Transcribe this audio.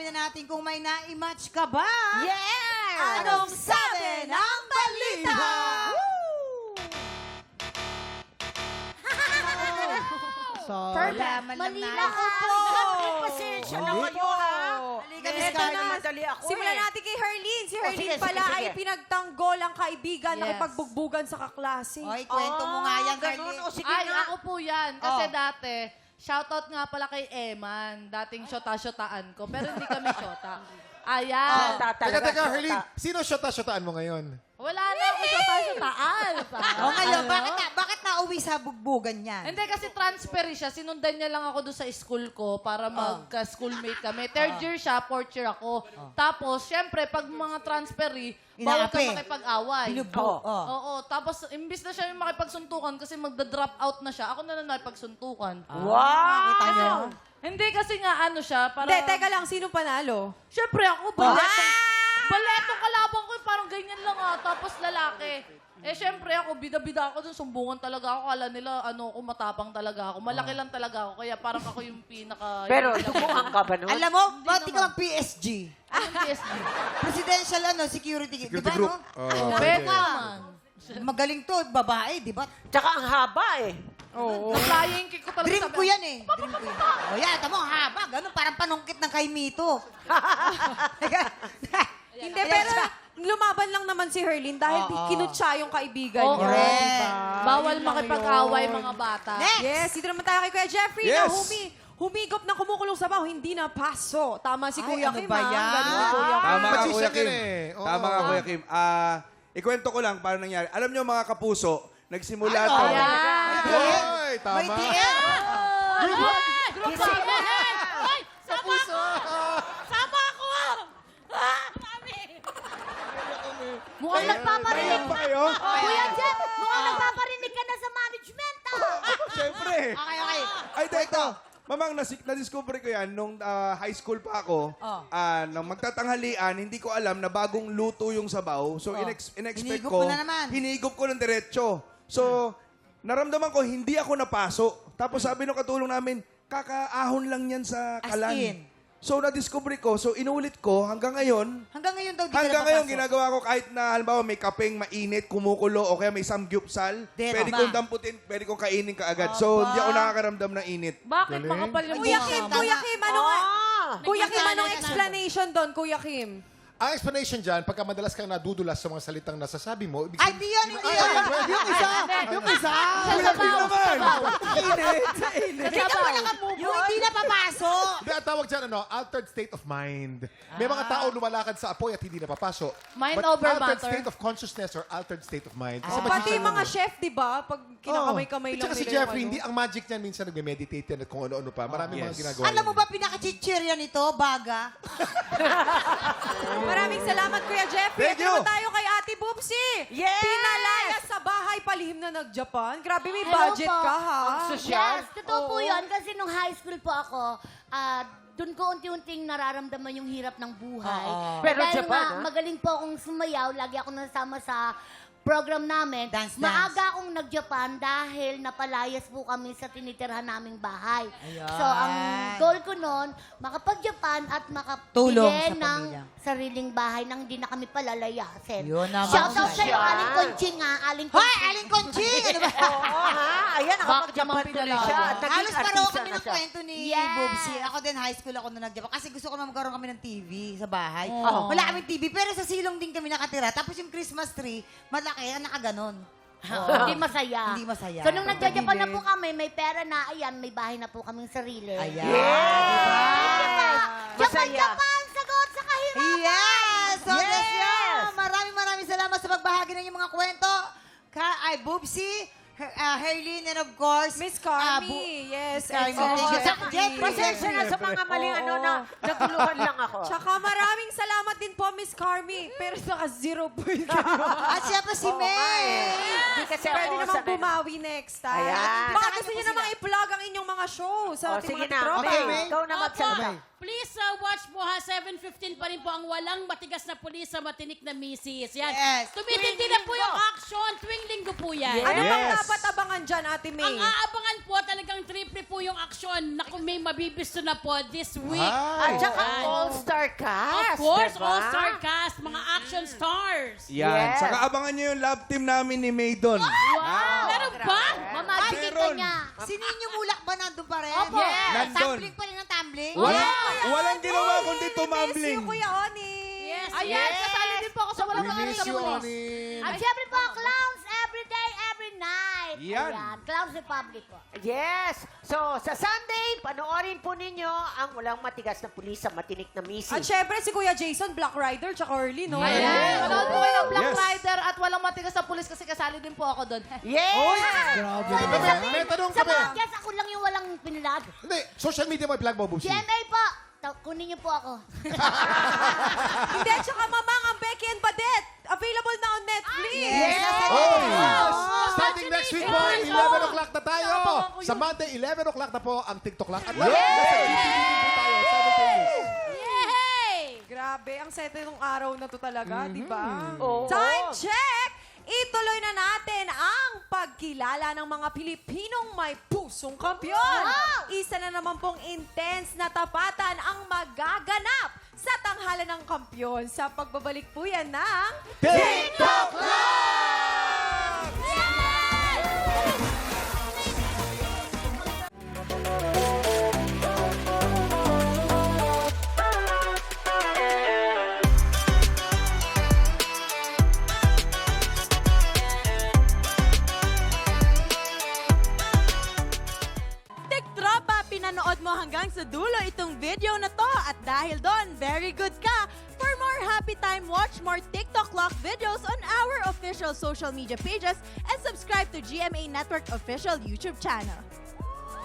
alamin na natin kung may na-match ka ba? Yeah! Anong sabi ng balita? So, laman lang Mali na. lang ako. Pasensya na kayo, ha? Halika, Miss Eto Carly. na, madali ako Simulan natin kay Herlene. Si Herlene sige, pala sige, ay sige. pinagtanggol ang kaibigan Yes. na ipagbugbugan sa kaklase. Oy, kwento mo nga yan, ganun. Carly. O, sige Ay, nga. ako po yan. Kasi Oh. dati, shoutout nga pala kay Eman. Dating shota-shotaan ko. Pero hindi kami shota. Ayan. Teka, Herlene. Sino shota-shotaan mo ngayon? Wala na ako shota-shotaan. O ngayon, bakit nauwi sa bugbugan yan? Hindi kasi transfer siya. Sinundan niya lang ako doon sa school ko para magka-schoolmate kami. Third year siya, fourth year ako. Tapos, syempre, pag mga transferee, bawal ka Inaapi. makipag-away. Binubog. Oo. Tapos, imbis na siya yung makipagsuntukan kasi magda-drop out na siya, ako na nakipagsuntukan. Wow! Kita niyo? Hindi kasi nga ano siya, para... Hindi, teka lang. Sino panalo? Syempre ako, baletong kalabang ko, parang ganyan lang tapos lalaki. Eh, syempre ako, bida-bida ako dun, sumbungan talaga ako. Kala nila, matapang talaga ako. Malaki lang talaga ako, kaya parang ako yung pinaka... Pero, subukan ka ba nun? Alam mo, ba't di ka mag-PSG? Anong PSG? Presidential security. Di Security ba, group. no? Oh, Pwede pwede. naman. Magaling to, babae, di ba? Tsaka ang haba eh. Oo. Na-flying kick ko talaga. Dream sabi ko yan eh. Dream ko yan. O yan, tamo, haba. Ganun, parang panungkit ng kay Mito. Hindi, pero lumaban lang naman si Herlene dahil kinutsa yung kaibigan Oo. niya. Correct. Diba? Bawal Yun lang makipag-away yun. mga bata. Next! Yes, dito naman tayo kay Kuya Jeffrey na Yes. humigop ng kumukulong sabaw, hindi na paso. Tama si Ay, Kuya ano Kim, ba ah. yan? Galing si Kuya Kim. Tama ka, Magician Kuya yan Kim. eh. Oo. Tama ka, Kuya Kim. Ikwento ko lang paano nangyari. Alam nyo, mga kapuso, nagsimula to. Ayan. Hoy, tama. May DM! Group namin! Ay! Sama ako! Sama ako! Mukhang nagpaparinig. Pa kayo? Kuya Jeff, mukhang nagpaparinig ka na sa management, Siyempre. Okay. Ay, teka. Mamang, na-discover ko yan nung high school pa ako. Nang magtatanghalian, hindi ko alam na bagong luto yung sabaw. So, in-expect Hinigop ko. mo na naman. Hinigop ko ng diretso. So, naramdaman ko, hindi ako napaso. Tapos sabi nung katulong namin, kakaahon lang yan sa As kalan. in? So, na-discover ko. So, inulit ko hanggang ngayon. Hanggang ngayon daw di ka Hanggang ngayon, napapasok. ginagawa ko kahit na, halimbawa, may kapeng mainit, kumukulo, o kaya may samgyupsal, Di, pwede tama. kong damputin, pwede kong kainin kaagad. So, hindi ako nakakaramdam ng init. Bakit makapal yung Kuya mukha Kim, mo? Kuya Kim, ano nga? Kuya Kim, Nagmasanay anong ka na. explanation doon, Kuya Kim? Ang explanation dyan, pagka madalas kang nadudulas sa mga salitang nasasabi mo, ibig Ay, di yan, hindi yan. Yung isa. Yung isa. Sa sabaw! Sabaw! Kita mo nakamove Yung hindi napapasok. Hindi, ang tawag dyan, altered state of mind. May mga tao lumalakad sa apoy at hindi napapasok. Mind But over altered matter. state of consciousness or altered state of mind. Kasi Pati magician mga yun eh. chef, di ba? Pag kinakamay-kamay lang Tsaka si nila Jeffrey, yung hindi ang magic niyan minsan nagme-meditate yan at kung ano-ano pa. Maraming mga ginagawa. Alam mo yan. ba, pinaka-chichirya nito, baga? Maraming salamat, Kuya Jeffrey. Thank Ito you. naman tayo kay Ate Bubsy. Yes! Pinalaya sa bahay, palihim na nag-Japan. Grabe, may Hello budget po. ka, ha? Sosyal? Yes, totoo po yun. Kasi nung high school po ako, doon ko unti-unting nararamdaman yung hirap ng buhay. Pero Dahil Japan, nga, ha? magaling po akong sumayaw. Lagi ako nasama sa program namin. Dance. Maaga akong nag-Japan dahil napalayas po kami sa tinitirhan naming bahay. So, ang goal ko noon, makapag-Japan at Tulong makapili sa ng pamilya. sariling bahay nang hindi na kami palalayasin. Yun naman. Shoutout sa'yo, Sosyal. Aling Conching, ha? Aling Hoy, Conching. Aling Conching! Ano ba? Oo, ha? Ayan, nakapag-Japan tuloy siya. At naging Halos pareho artista kami na ng siya. kwento ni Yes. Bobsy. Ako din, high school ako na nag-Japan. Kasi gusto ko na magkaroon kami ng TV sa bahay. Oh. Wala kaming TV, pero sa silong din kami nakatira. Tapos yung Christmas tree, malaki, nakaganon. Hindi masaya. Hindi masaya. So, nung nagja-Japan na po kami, may pera na, ayan, may bahay na po kaming sarili. Ayan. Japan, Masaya. Japan! Sagot sa kahirapan! Yes! So, yes! Yes! Maraming salamat sa pagbahagi ng inyong mga kwento. Bobsy, Herlene, and of course, Miss Carmi. Yes. Carmi. and Thank you. Jeffrey. Jeffrey. Pasensya na sa mga maling na naguluhan lang ako. Tsaka maraming salamat din po, Miss Carmi. Pero naka 0 point kayo. At syempre si May. Hindi kasi Pwede ako namang sanay. bumawi next time. Ayan. Baka gusto niyo namang i-plug ang inyong mga show sa O, ating sige mga na. tropa. Okay, May. ikaw na magsalita. Please watch po ha, 7:15 pa rin po ang walang matigas na pulis sa matinik na misis. Yan. Yes. Tumitindi na po yung action tuwing linggo po yan. Ano bang Yes. dapat abangan aabangan dyan, Ate May? Ang aabangan po talagang triple po yung aksyon na kung may mabibisto na po this week. At saka Yan. all-star cast, Of course, diba? all-star cast, mga action stars. Yan. Yes. Saka abangan nyo yung love team namin ni May doon. Meron ba? Mamagiging Meron. niya. Si Ninyo Mulak ba nandun pa rin? Opo. Yes. Nandun. Tumbling pa rin ang tumbling? Walang ginawa kundi Miss tumambling. you, Kuya Oni. Yes, Ayan, kasali din po ako sa Walang We Pangalan miss sa you, Pulis. Onin. At syempre po, clowns every day, every night. Yan. Ayan, Clowns Republic po. Yes. So, sa Sunday, panoorin po ninyo ang Walang Matigas na Pulis sa Matinik na Misi. At syempre, si Kuya Jason, Black Rider, tsaka Early, no? Ayan, manood po kayo ng Black Yes. Rider at Walang Matigas sa Pulis kasi kasali din po ako doon. Yes! May tanong Sa kami. mga guest, ako lang yung walang pinilag. Hindi, social media mo i-plug mo, Bubsy. GMA po. Kunin niyo po ako. Hindi, tsaka Mamang, ang Becky and Badet. Available na on Netflix. Starting next week po, 11 o'clock na tayo. Sa Monday, 11 o'clock na po ang TikTok lang. At nasa GTV din po tayo. Simultaneous. Yay! Grabe, ang sete nung araw na to talaga, di ba? Oo. Time check! Ituloy na natin ang pagkilala ng mga Pilipinong may pusong kampyon. Isa na naman pong intense na tapatan ang magaganap sa tanghalan ng kampyon sa pagbabalik po yan ng TikTok Tropa, pinanood mo hanggang sa dulo itong video na to at dahil doon, very good ka. For more happy time, watch more TikTok Clock videos on our official social media pages and subscribe to GMA Network official YouTube channel.